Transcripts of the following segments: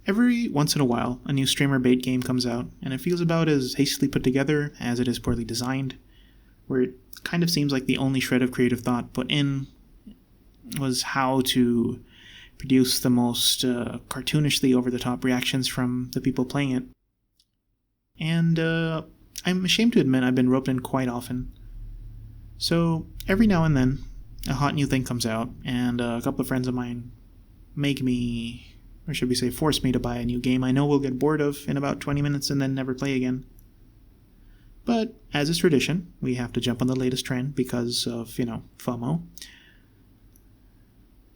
Every once in a while, a new streamer bait game comes out, and it feels about as hastily put together as it is poorly designed, where it kind of seems like the only shred of creative thought put in was how to produce the most cartoonishly over-the-top reactions from the people playing it. And I'm ashamed to admit I've been roped in quite often. So every now and then, a hot new thing comes out, and a couple of friends of mine make me, or should we say force me to buy a new game I know we'll get bored of in about 20 minutes and then never play again. But as is tradition, we have to jump on the latest trend because of, FOMO.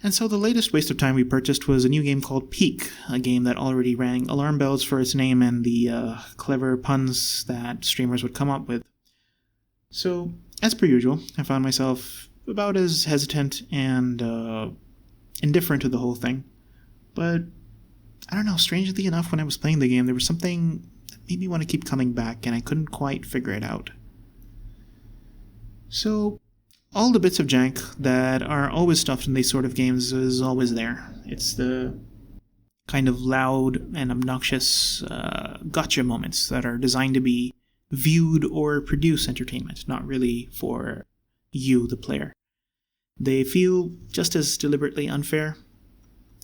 And so the latest waste of time we purchased was a new game called Peak, a game that already rang alarm bells for its name and the clever puns that streamers would come up with. So, as per usual, I found myself about as hesitant and indifferent to the whole thing. But, I don't know, strangely enough, when I was playing the game, there was something that made me want to keep coming back, and I couldn't quite figure it out. So, all the bits of jank that are always stuffed in these sort of games is always there. It's the kind of loud and obnoxious gotcha moments that are designed to be viewed or produce entertainment, not really for you, the player. They feel just as deliberately unfair,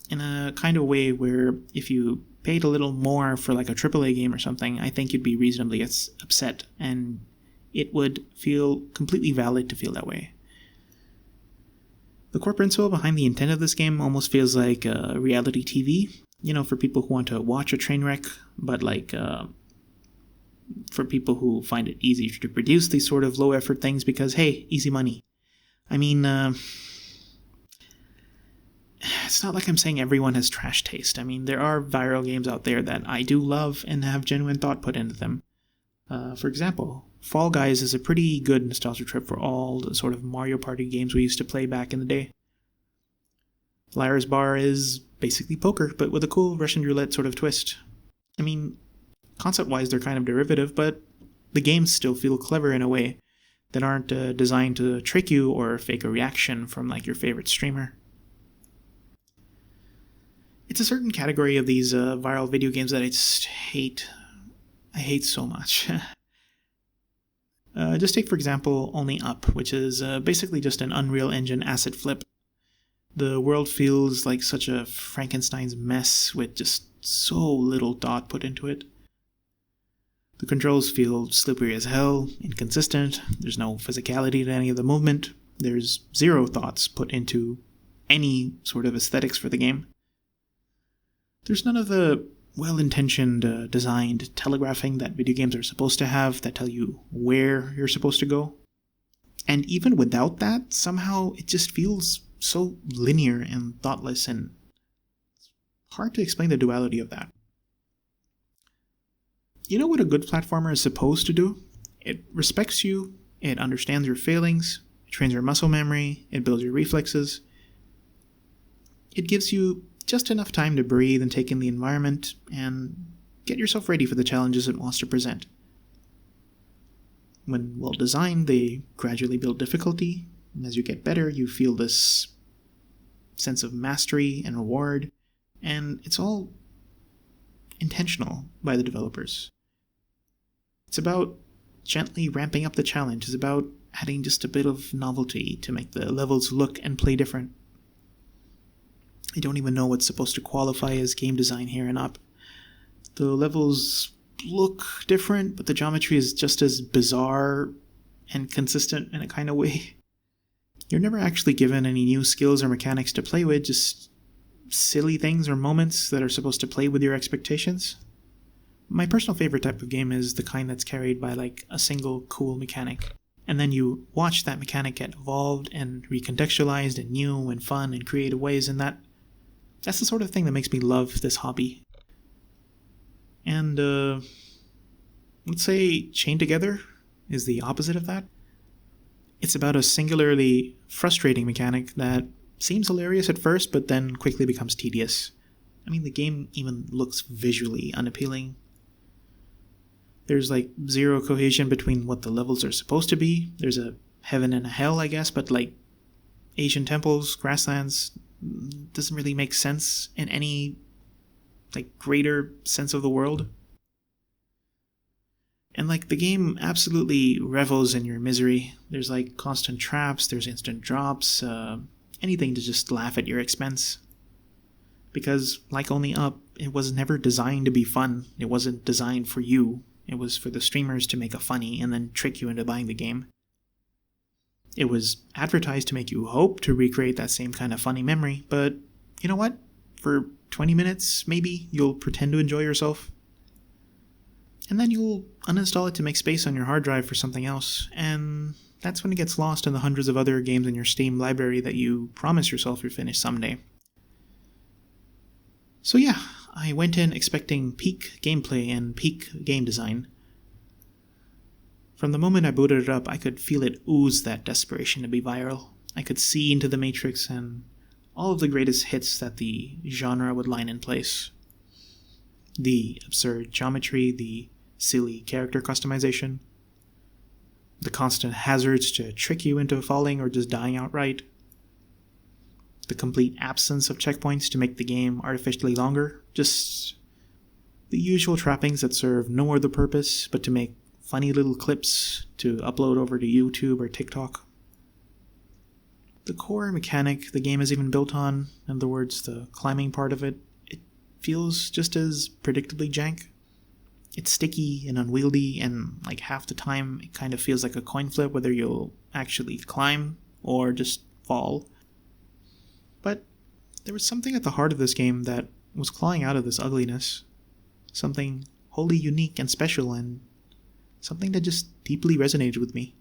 in a kind of way where if you paid a little more for like a AAA game or something, I think you'd be reasonably upset, and it would feel completely valid to feel that way. The core principle behind the intent of this game almost feels like reality TV, for people who want to watch a train wreck, but for people who find it easier to produce these sort of low-effort things because, hey, easy money. I mean, it's not like I'm saying everyone has trash taste. I mean, there are viral games out there that I do love and have genuine thought put into them. For example, Fall Guys is a pretty good nostalgia trip for all the sort of Mario Party games we used to play back in the day. Liar's Bar is basically poker, but with a cool Russian roulette sort of twist. I mean, concept-wise, they're kind of derivative, but the games still feel clever in a way that aren't designed to trick you or fake a reaction from like your favorite streamer. It's a certain category of these viral video games that I just hate. I hate so much. Just take, for example, Only Up, which is basically just an Unreal Engine asset flip. The world feels like such a Frankenstein's mess with just so little thought put into it. The controls feel slippery as hell, inconsistent, there's no physicality to any of the movement, there's zero thoughts put into any sort of aesthetics for the game. There's none of the well-intentioned, designed telegraphing that video games are supposed to have that tell you where you're supposed to go. And even without that, somehow it just feels so linear and thoughtless, and it's hard to explain the duality of that. You know what a good platformer is supposed to do? It respects you, it understands your failings, it trains your muscle memory, it builds your reflexes. It gives you just enough time to breathe and take in the environment and get yourself ready for the challenges it wants to present. When well designed, they gradually build difficulty, and as you get better, you feel this sense of mastery and reward, and it's all intentional by the developers. It's about gently ramping up the challenge. It's about adding just a bit of novelty to make the levels look and play different. I don't even know what's supposed to qualify as game design here and up. The levels look different, but the geometry is just as bizarre and consistent in a kind of way. You're never actually given any new skills or mechanics to play with, just silly things or moments that are supposed to play with your expectations. My personal favorite type of game is the kind that's carried by like a single cool mechanic, and then you watch that mechanic get evolved and recontextualized in new and fun and creative ways, and that's the sort of thing that makes me love this hobby. And let's say Chained Together is the opposite of that. It's about a singularly frustrating mechanic that seems hilarious at first, but then quickly becomes tedious. I mean, the game even looks visually unappealing. There's like zero cohesion between what the levels are supposed to be. There's a heaven and a hell, I guess, but like Asian temples, grasslands, doesn't really make sense in any like greater sense of the world. And like the game absolutely revels in your misery. There's like constant traps, there's instant drops, anything to just laugh at your expense. Because like Only Up, it was never designed to be fun. It wasn't designed for you. It was for the streamers to make a funny and then trick you into buying the game. It was advertised to make you hope to recreate that same kind of funny memory, but you know what? For 20 minutes, maybe, you'll pretend to enjoy yourself. And then you'll uninstall it to make space on your hard drive for something else, and that's when it gets lost in the hundreds of other games in your Steam library that you promise yourself you'll finish someday. So yeah, I went in expecting peak gameplay and peak game design. From the moment I booted it up, I could feel it ooze that desperation to be viral. I could see into the Matrix and all of the greatest hits that the genre would line in place. The absurd geometry, the silly character customization, the constant hazards to trick you into falling or just dying outright, the complete absence of checkpoints to make the game artificially longer, just the usual trappings that serve no other purpose but to make funny little clips to upload over to YouTube or TikTok. The core mechanic the game is even built on, in other words, the climbing part of it, it feels just as predictably jank. It's sticky and unwieldy, and like half the time it kind of feels like a coin flip whether you'll actually climb or just fall. But there was something at the heart of this game that was clawing out of this ugliness. Something wholly unique and special, and something that just deeply resonated with me.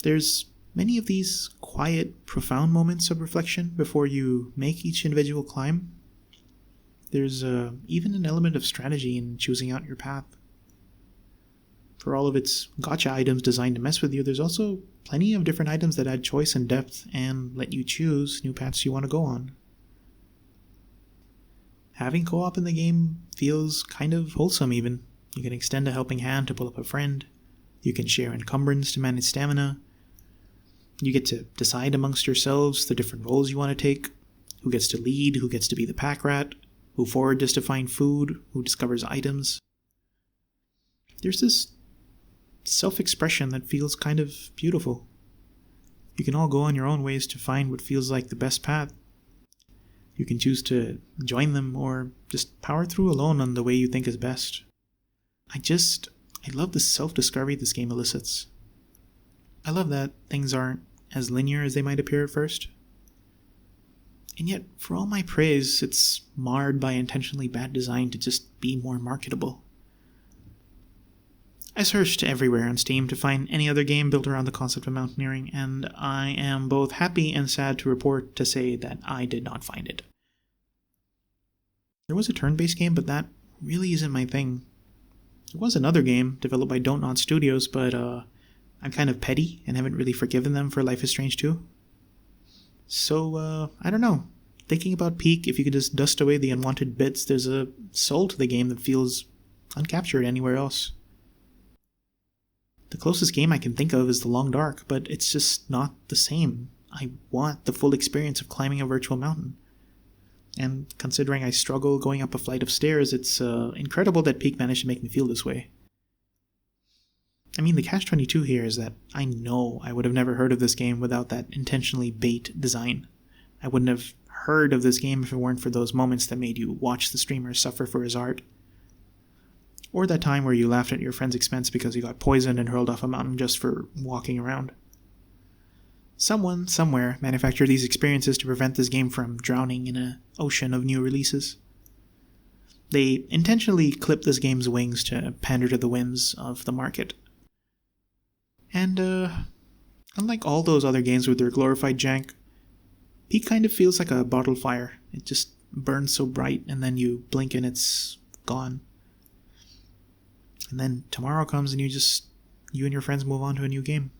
There's many of these quiet, profound moments of reflection before you make each individual climb. There's even an element of strategy in choosing out your path. For all of its gotcha items designed to mess with you, there's also plenty of different items that add choice and depth and let you choose new paths you want to go on. Having co-op in the game feels kind of wholesome even. You can extend a helping hand to pull up a friend. You can share encumbrance to manage stamina. You get to decide amongst yourselves the different roles you want to take. Who gets to lead, who gets to be the pack rat, who forages to find food, who discovers items. There's this self-expression that feels kind of beautiful. You can all go on your own ways to find what feels like the best path. You can choose to join them or just power through alone on the way you think is best. I love the self-discovery this game elicits. I love that things aren't as linear as they might appear at first. And yet, for all my praise, it's marred by intentionally bad design to just be more marketable. I searched everywhere on Steam to find any other game built around the concept of mountaineering, and I am both happy and sad to say that I did not find it. There was a turn-based game, but that really isn't my thing. There was another game developed by Don't Nod Studios, but I'm kind of petty and haven't really forgiven them for Life is Strange 2. So, I don't know. Thinking about Peak, if you could just dust away the unwanted bits, there's a soul to the game that feels uncaptured anywhere else. The closest game I can think of is The Long Dark, but it's just not the same. I want the full experience of climbing a virtual mountain. And considering I struggle going up a flight of stairs, it's incredible that Peak managed to make me feel this way. I mean, the catch-22 here is that I know I would have never heard of this game without that intentionally bait design. I wouldn't have heard of this game if it weren't for those moments that made you watch the streamer suffer for his art. Or that time where you laughed at your friend's expense because he got poisoned and hurled off a mountain just for walking around. Someone, somewhere, manufactured these experiences to prevent this game from drowning in an ocean of new releases. They intentionally clipped this game's wings to pander to the whims of the market. And, unlike all those other games with their glorified jank, Peak kind of feels like a bottled fire. It just burns so bright, and then you blink and it's gone. And then tomorrow comes and you and your friends move on to a new game.